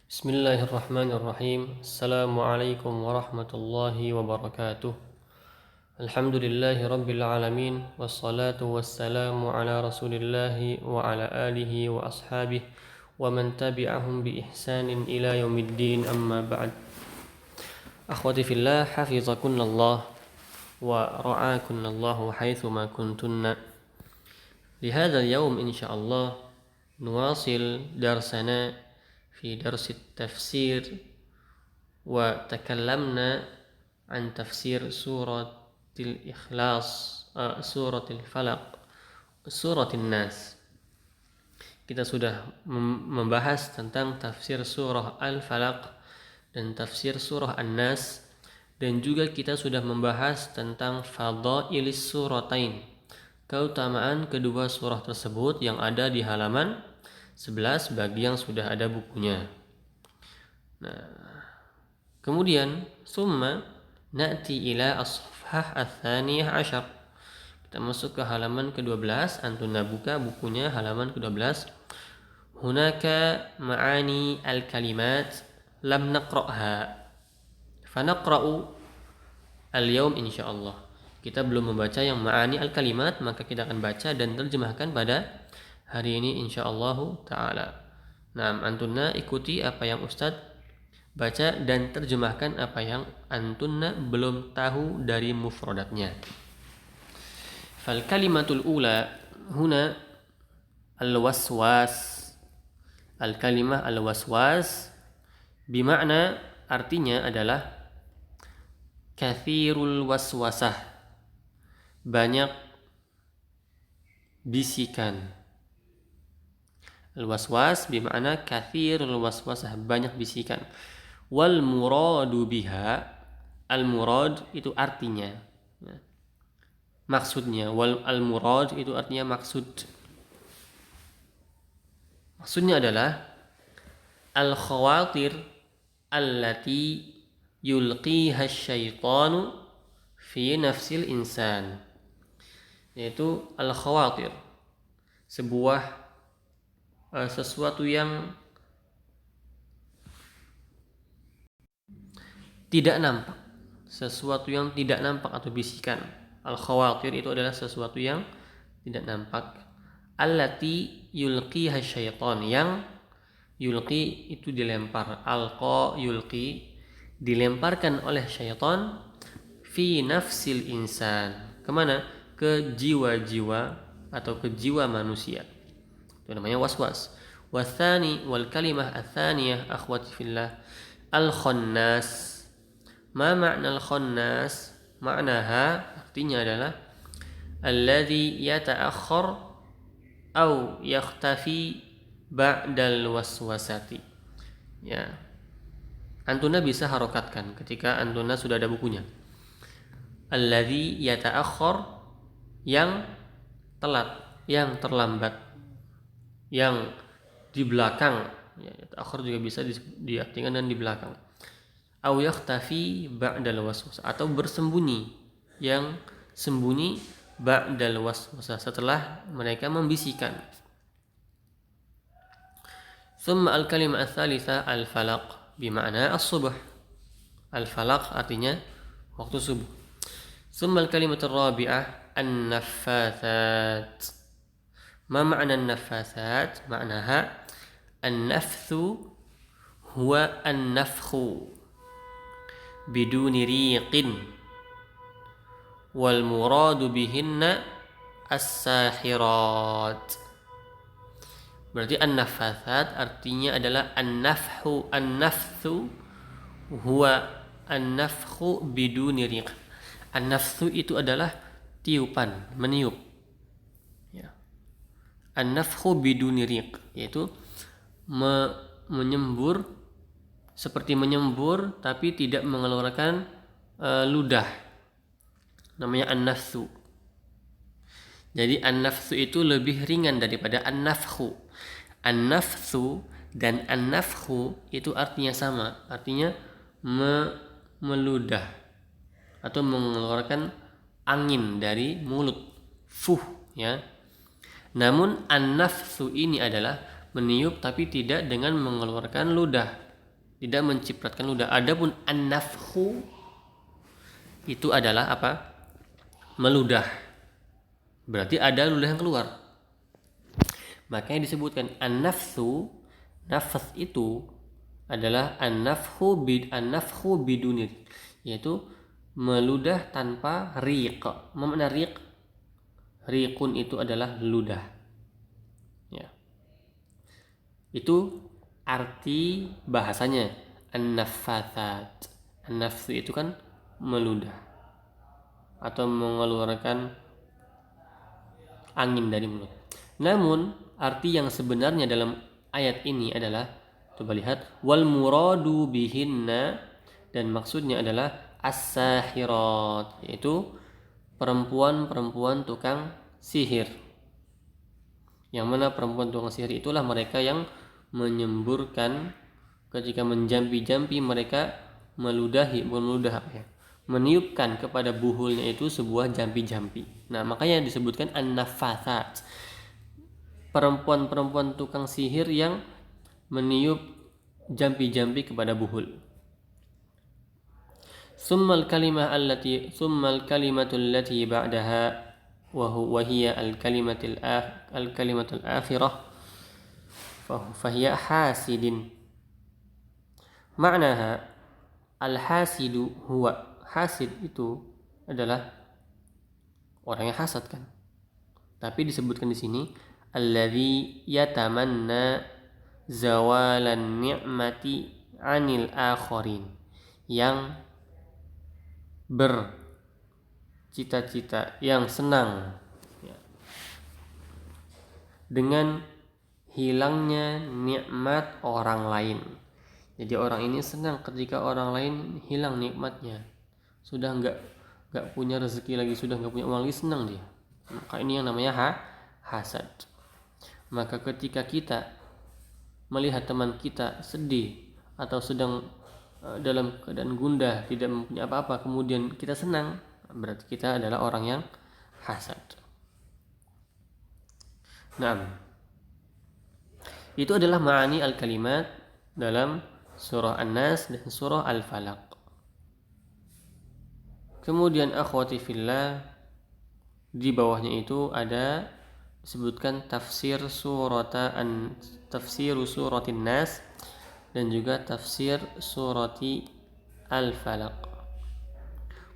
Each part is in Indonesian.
Bismillahirrahmanirrahim. Assalamualaikum warahmatullahi wabarakatuh. Alhamdulillahi rabbil alamin. Wassalatu wassalamu ala rasulillahi wa ala alihi wa ashabihi wa man tabi'ahum bi ihsanin ila yaumiddin, amma ba'd. Akhwati fillah, hafizakunallah wa ra'akunallahu haitsuma kuntunna. Lihadzal yaum insyaallah nuwasil darsana في درس التفسير وتكلمنا عن تفسير سورة الإخلاص، سورة الفلق، سورة الناس. Kita sudah membahas tentang tafsir surah Al-Falaq dan tafsir surah An-Nas, dan juga kita sudah membahas tentang fadailis suratain, keutamaan kedua surah tersebut yang ada di halaman 11 bagi yang sudah ada bukunya. Nah, kemudian summa na'ti ila as-safhah ats-tsaniyah asyar. Kita masuk ke halaman ke-12. Antum buka bukunya halaman ke-12. Hunaka ma'ani al-kalimat lam naqra'ha. Fanaqra'u al-yawm insyaallah. Kita belum membaca yang ma'ani al-kalimat, maka kita akan baca dan terjemahkan pada hari ini insyaallah ta'ala. Nah, antunna ikuti apa yang Ustadz baca dan terjemahkan apa yang antunna belum tahu dari mufradatnya. Fal kalimatul ula huna al-waswas. Al-kalimah al-waswas bimakna, artinya adalah kathirul waswasah, banyak bisikan. Al-waswas bimakna kathirul waswasah, banyak bisikan. Wal muradu biha, al-murad itu artinya, maksudnya. Wal al-murad itu artinya maksud. Maksudnya adalah al-khawatir allati yulqiha syaitanu fi nafsil insan, yaitu al-khawatir, sebuah sesuatu yang tidak nampak, sesuatu yang tidak nampak atau bisikan. Al-khawatir itu adalah sesuatu yang tidak nampak. Allati yulqiha syaitan, yang yulqi itu dilempar, alqa yulqi, dilemparkan oleh syaitan, fi nafsil insan, kemana? Ke jiwa-jiwa atau ke jiwa manusia. Itu namanya waswas. Wathani wal kalimah atsaniyah akhwati fillah al-khannas. Ma makna al-khannas? Maknaha, artinya adalah alladhi yata'akhkhar au yakhtafi ba'dal waswasati. Ya. Antuna bisa harokatkan ketika antuna sudah ada bukunya. Alladhi yata'akhkhar, yang telat, yang terlambat, yang di belakang. Ya, akhir juga bisa diartikan dan di belakang. Au yakhtafi ba'dal waswas, atau bersembunyi, yang sembunyi ba'dal waswas, setelah mereka membisikkan. Thumma al-kalimah ats-tsalitsah al-falaq bimakna as-subh. Al-falaq artinya waktu subuh. Thumma al-kalimah ar-rabi'ah an-naffatsat. Ma makna an-naffatsat? Maknaha an-nafthu huwa an-nafkhu biduni riqin wal muradu bihinna as-sahirat. Berarti an-naffatsat artinya adalah an-nafhu, an-nafthu huwa an-nafkhu biduni riq. An-nafthu itu adalah tiupan, meniup. An-nafkhu biduni riq, yaitu menyembur, seperti menyembur tapi tidak mengeluarkan ludah. Namanya an-nafsu. Jadi an-nafsu itu lebih ringan daripada an-nafkhu. An-nafsu dan an-nafkhu itu artinya sama, artinya meludah atau mengeluarkan angin dari mulut, fuh, ya. Namun an-nafsu ini adalah meniup tapi tidak dengan mengeluarkan ludah. tidak mencipratkan ludah. Adapun an-nafkhu itu adalah apa? Meludah. Berarti ada ludah yang keluar. Makanya disebutkan an-nafsu, nafas itu adalah an-nafkhu bidunir, yaitu meludah tanpa riq. Mana riq? Riqun itu adalah ludah. Ya. Itu arti bahasanya an-naffathat. An-nafsu itu kan meludah atau mengeluarkan angin dari mulut. Namun arti yang sebenarnya dalam ayat ini adalah, coba lihat, wal muradu bihinna, dan maksudnya adalah as-sahirat, yaitu perempuan-perempuan tukang sihir. Yang mana perempuan tukang sihir itulah mereka yang menyemburkan, ketika menjampi-jampi mereka meniupkan kepada buhulnya itu sebuah jampi-jampi. Nah, makanya disebutkan an-naffathat, perempuan-perempuan tukang sihir yang meniup jampi-jampi kepada buhul. Summal kalimatul lati ba'daha wa hiya al-kalimatul akhirah fahiya hasidin. Maknaha al-hasidu huwa, hasid itu adalah orang yang hasad kan. Tapi disebutkan di sini alladzi yatamanna zawalan ni'mati 'anil akharin, yang bercita-cita, yang senang dengan hilangnya nikmat orang lain. Jadi orang ini senang ketika orang lain hilang nikmatnya, sudah nggak punya rezeki lagi, sudah nggak punya uang lagi, senang dia. Maka ini yang namanya hasad. Maka ketika kita melihat teman kita sedih atau sedang dalam keadaan gundah, tidak mempunyai apa-apa, kemudian kita senang, berarti kita adalah orang yang hasad. Nah, itu adalah ma'ani al-kalimat dalam surah An-Nas dan surah Al-Falaq. Kemudian akhwati fillah, di bawahnya itu ada disebutkan tafsir suratin Nas dan juga tafsir surati Al-Falaq.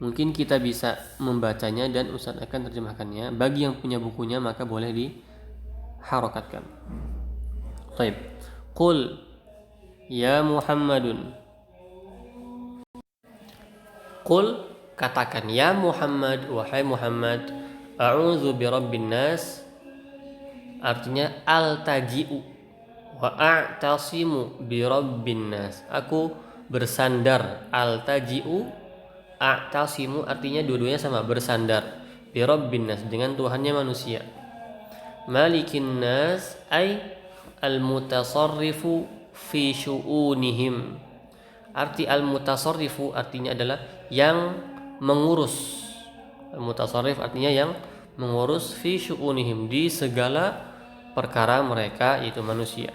Mungkin kita bisa membacanya dan Ustaz akan terjemahkannya. Bagi yang punya bukunya maka boleh diharokatkan. Baik. Qul ya Muhammadun. Qul, katakan, ya Muhammad, wahai Muhammad, a'udzu birabbin nas, artinya altaji'u wa a'tasimu birabbin nas, aku bersandar. Altaji'u, a'tasimu artinya dua-duanya sama, bersandar. Birabbin nas, dengan Tuhannya manusia. Malikin nas ay al-mutasarrifu fi syu'unihim. Arti al-mutasarrifu artinya adalah yang mengurus. Al-mutasarrif artinya yang mengurus fi syu'unihim, di segala perkara mereka, yaitu manusia.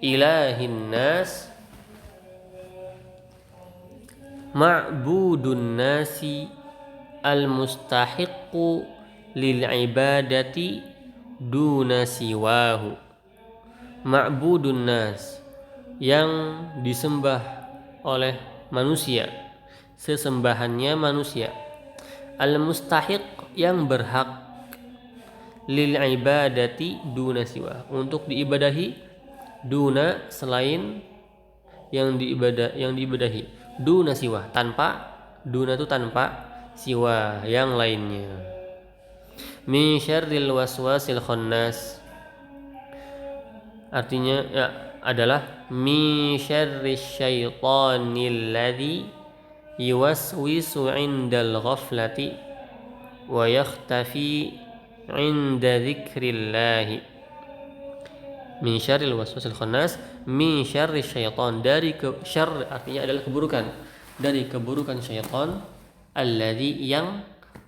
Ilahin nas, ma'budun nasi, al-mustahiqqu lil ibadati duna siwahu. Ma'budun nas, yang disembah oleh manusia, sesembahannya manusia. Al-mustahiq, yang berhak. Lil ibadati duna siwa, untuk diibadahi. Duna, selain yang diibadahi. Duna siwa, tanpa. Duna itu tanpa, siwa yang lainnya. Min syarril waswasil khannas, artinya adalah min syarri syaitanil ladzi yuwaswisu 'indal ghaflati wa yakhtafi 'inda dzikrillah. Min syarril waswasil khannas, min syarri syaitan, dari syarr artinya adalah keburukan, dari keburukan syaitan, alladzi, yang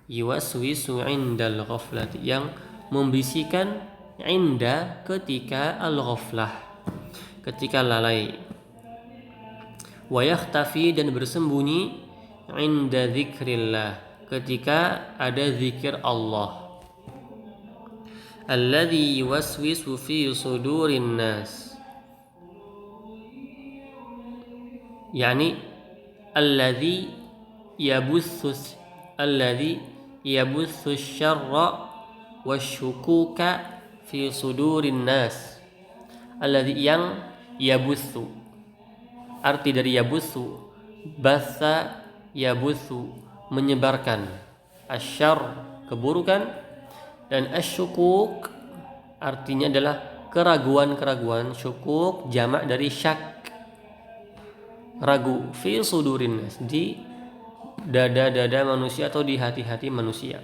yuwaswisu 'indal ghaflati, yang membisikkan, inda ketika al-ghaflah, ketika lalai. wa yakhtafi dan bersembunyi inda dzikrillah ketika ada zikir Allah. Alladzi yuwaswisu fi sudurin nas, yani alladzi yabuthu syarra wasyukuka fi sudurin nas. Alladzi yang yabuthu, arti dari yabuthu basa yabuthu menyebarkan, asyar keburukan, dan asyukuk artinya adalah keraguan-keraguan. Syukuk jamak dari syak, ragu, fi sudurin nas di dada-dada manusia atau di hati-hati manusia.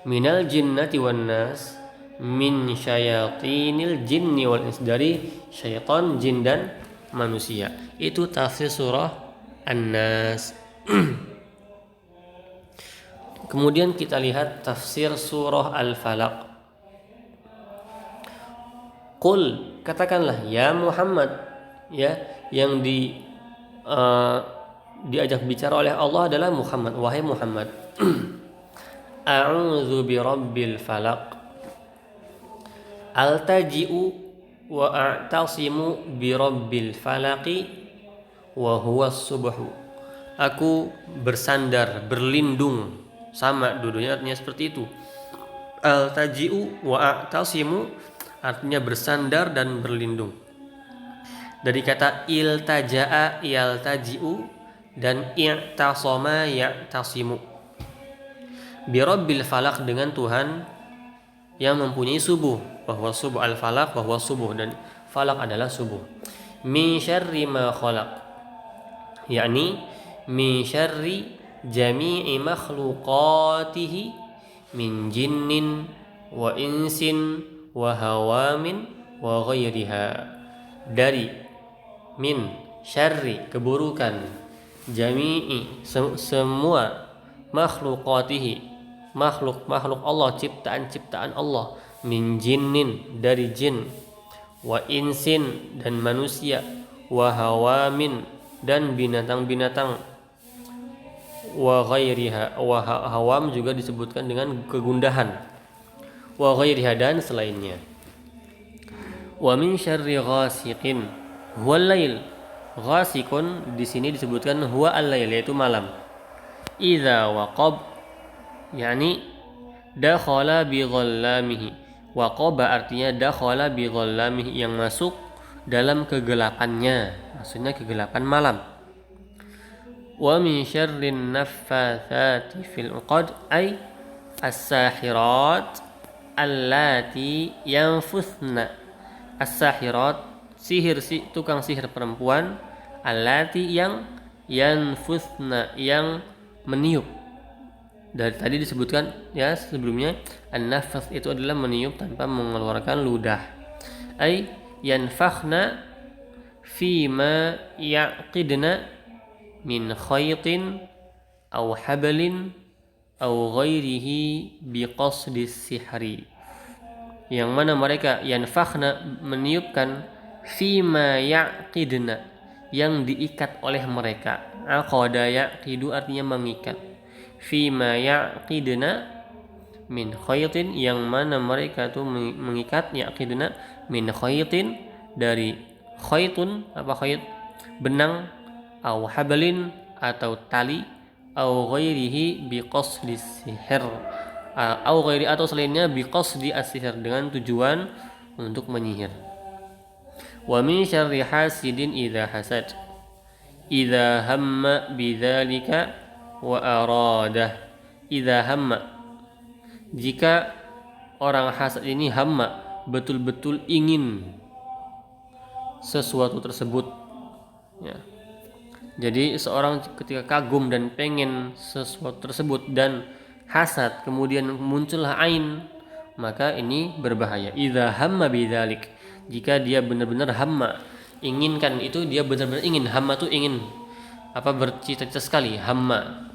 Minal jinnati wan nas, min syayatinil jinni wal ins, dari syaitan, jin dan manusia. Itu tafsir surah An-Nas. Kemudian kita lihat tafsir surah Al-Falaq. Qul, katakanlah ya Muhammad, ya, yang diajak bicara oleh Allah adalah Muhammad, wahai Muhammad. A'udzu birabbil falaq, altaji'u wa a'tasimu birabbil falaqi wa huwa subhu. Aku bersandar, berlindung, sama dua-duanya artinya seperti itu. Altaji'u wa a'tasimu artinya bersandar dan berlindung. Dari kata iltaja'a yaltaji'u dan i'tasama ya'tasimu. Birabbil falaq, dengan Tuhan yang mempunyai subuh, bahwa subuh al-falaq, bahwa subuh, dan falaq adalah subuh. Min syarri ma khalaq, yakni min syarri jami'i makhluqatihi min jinnin wa insin wa hawamin wa ghairiha. Dari min syarri keburukan, jami'i semua, makhluqatihi makhluk Allah, ciptaan Allah, min jinnin dari jin, wa insin dan manusia, wa hawamin dan binatang-binatang, wa ghairiha, wa hawam juga disebutkan dengan kegundahan, wa ghairiha dan selainnya. Wa min syarri ghasiqin huwal lail, ghasiqun di sini disebutkan huwa al-lail, yaitu malam. Idza waqab, yakni dakhala bi dhallamihi. Waqaba artinya dakhala bi dhallamihi, yang masuk dalam kegelapannya, maksudnya kegelapan malam. Wa min syarrin naffatsati fil uqad, ay as-sahirat allati yanfuthna. As-sahirat, tukang sihir perempuan, allati yang yanfuthna, yang meniup. Dari tadi disebutkan ya sebelumnya, an-nafas itu adalah meniup tanpa mengeluarkan ludah. Ay yanfakhna fima yaqidna min khaytin aw hablin aw ghairihi biqasdis sihri, yang mana mereka yanfakhna meniupkan, fima yaqidna yang diikat oleh mereka. Aqada yaqidu artinya mengikat, fima yaqidna min khaytin, yang mana mereka tuh mengikat, yaqidna min khaytin dari khaytun, apa khayt, benang, au hablin atau tali, au ghairihi biqasdi sihir, au ghairi atau selainnya, biqasdi as-sihir dengan tujuan untuk menyihir. Wa min syarri hasidin idza hasad, idza hamma bidzalika wa aradah. Idza hamma, jika orang hasad ini, hamma betul-betul ingin sesuatu tersebut, ya. Jadi seorang ketika kagum dan pengen sesuatu tersebut dan hasad, kemudian muncullah ain, maka ini berbahaya. Idza hamma bidzalik, jika dia benar-benar hamma, inginkan itu, dia benar-benar ingin. Hamma tuh ingin, apa, bercita-cita sekali, hamma.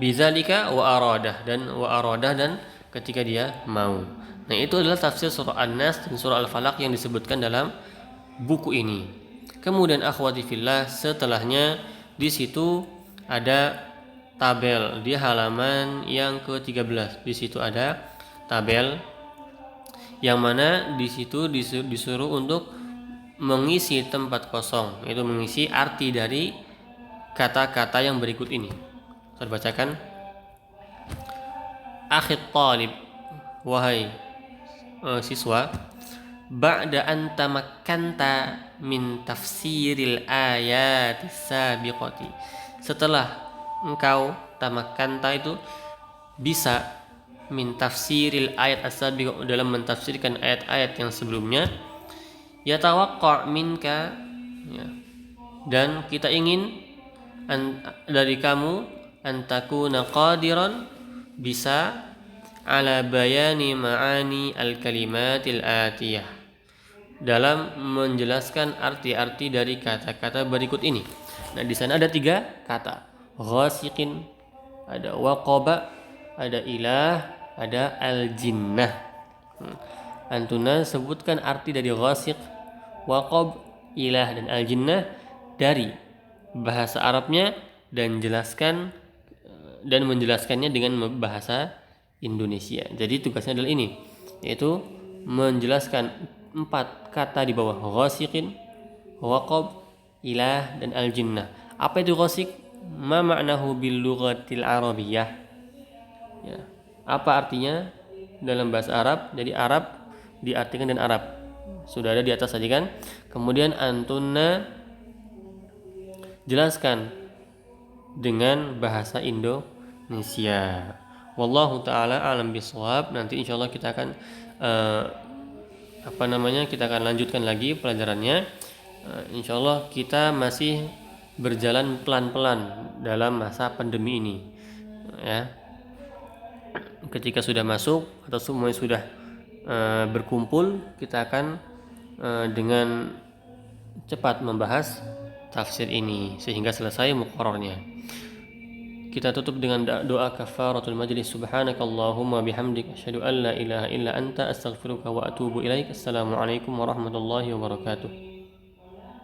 Bidzalika wa aradah, dan ketika dia mau. Nah, itu adalah tafsir surah An-Nas dan surah Al-Falaq yang disebutkan dalam buku ini. Kemudian akhwati fillah, setelahnya di situ ada tabel di halaman yang ke-13. Di situ ada tabel yang mana di situ disuruh untuk mengisi tempat kosong, itu mengisi arti dari kata-kata yang berikut ini. Saya bacakan. Akhit talib, wahai siswa, ba'da an tamakkanta min tafsiril ayati sabiqati, setelah engkau tamakkanta itu bisa min tafsiril ayat as-sabiqah, dalam mentafsirkan ayat-ayat yang sebelumnya, yatawaqqa' minka, ya, dan kita ingin dari kamu antakuna qadiran, bisa ala bayani ma'ani al-kalimatil atiyah, dalam menjelaskan arti-arti dari kata-kata berikut ini. Nah, di sana ada 3 kata, ghasiqin, ada waqaba, ada ilah, ada al-jinnah. Antuna sebutkan arti dari ghasiq, waqab, ilah, dan al-jinnah dari bahasa Arabnya dan menjelaskannya dengan bahasa Indonesia. Jadi tugasnya adalah ini, yaitu menjelaskan 4 kata di bawah ghasiqin, waqab, ilah, dan al-jinnah. Apa itu ghasiq? Ma ma'nahu bil lughatil arabiyyah. Ya. Apa artinya dalam bahasa Arab? Jadi Arab diartikan dengan Arab. Sudah ada di atas tadi kan? Kemudian antuna jelaskan dengan bahasa Indonesia. Wallahu taala alam bisawab. Nanti insyaallah kita akan kita akan lanjutkan lagi pelajarannya. Insyaallah kita masih berjalan pelan-pelan dalam masa pandemi ini, ya. Ketika sudah masuk atau semuanya sudah berkumpul, kita akan dengan cepat membahas tafsir ini sehingga selesai muqarrarnya. Kita tutup dengan doa kafaratul majlis. Subhanakallahumma bihamdik, asyhadu an la ilaha illa anta, astaghfiruka wa atubu ilaik. Assalamualaikum warahmatullahi wabarakatuh.